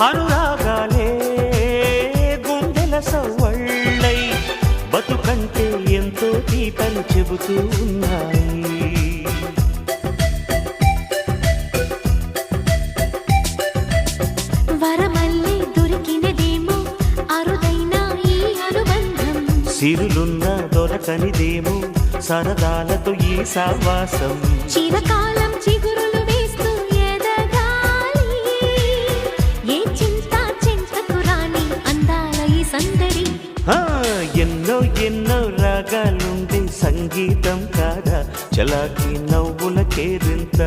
అనురాగాలే గుండెల సవ్వళ్ళై బతుకంటే ఎంతో తీపని చెబుతూ ఉన్నాయి. వరమల్లే దొరికినదేమో అరుదైన ఈ అనుబంధం, సిరులున్న దొరకనిదేమో సరదాలతో ఈ సావాసం. చిరకాలం చిగురులు వేస్తూ ఎదగాలి, ఏ చింత చింతకు రాని అందాల ఈ సందడి. ఎన్నో ఎన్నో రాగాలుండే సంగీతం కాదా చలాకి నవ్వుల కేరింత.